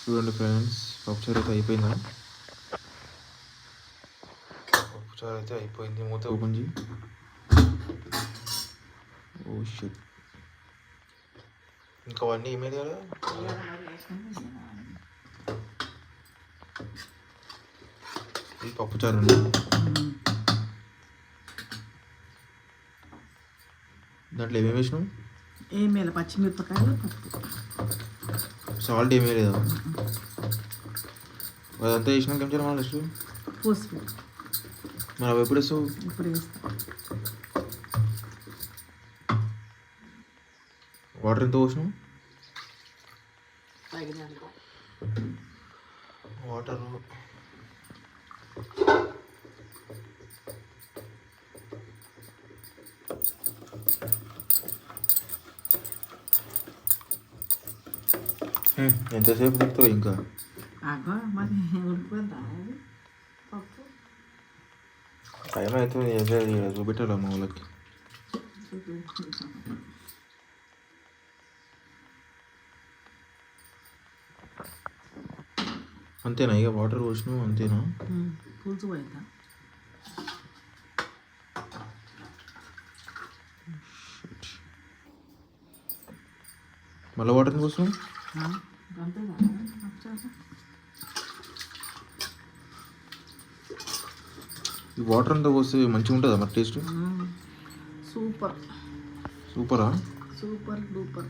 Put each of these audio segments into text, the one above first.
చూడండి ఫ్రెండ్స్, పప్పుచారు అయితే అయిపోయిందా? పప్పుచారు అయితే అయిపోయింది. మూత ఓపెన్ చేయి. ఓ షిట్, ఇంకా అవన్నీ ఏమేది కదా. ఇది పప్పుచారు అండి. దాంట్లో ఏమేమి వేసినాం? ఏం వేయాలి? పచ్చిమిరపకాయలు, పప్పు, సాల్ట్ ఏమీ లేదా? అదంతా వేసినాక ఏం చేయాలి మళ్ళీ నెక్స్ట్? పసుపు. మరి అవి ఎప్పుడు వేస్తావు? ఇప్పుడు వేస్తాం. వాటర్ ఎంత పోసినాం? వాటర్ ఎంతసేపు తిప్పుతావు ఇంకా? మరి ఉడిపోద్దా పప్పు? టైం అవుతుంది, చూపెట్టాలి మా వాళ్ళకి. అంతేనా? ఇక వాటర్ పోసినావు అంతేనా? పులుసు పోయిందా? మళ్ళీ వాటర్ కోసం ఈ వాటర్ అంతా పోస్తే మంచిగా ఉంటుందా మరి టేస్ట్? సూపర్. సూపరా? Super duper.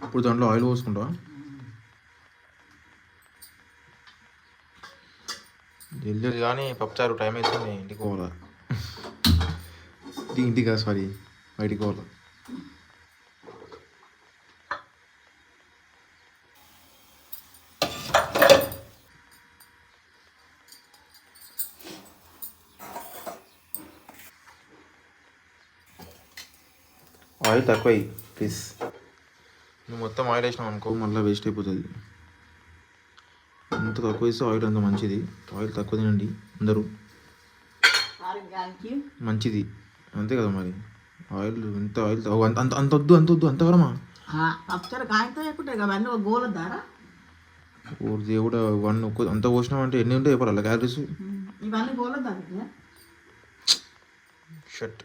ఇప్పుడు దాంట్లో ఆయిల్ పోసుకుంటావా? జల్ది కానీ పప్పుచారు టైం అవుతుంది, ఇంటికి పోవాలా. ఇంటికా, సారీ, బయటికి పోవాలా. ఆయిల్ తక్కువ ప్లీజ్. నువ్వు మొత్తం ఆయిల్ వేసినావు అనుకో మళ్ళీ వేస్ట్ అయిపోతుంది. ఎంత తక్కువ వేస్తే ఆయిల్ అంత మంచిది. ఆయిల్ తక్కువ తినండి అందరూ, మంచిది. అంతే కదా మరి. ఆయిల్ ఎంత ఆయిల్ అంత అంత వద్దు, అంత వద్దు, అంతవరమా? ఓ దేవుడు, వన్ అంత పోసినామంటే ఎన్ని ఉంటాయి చెప్పాలి క్యాలరీస్? ఇవన్నీ గోలద్దా షట్.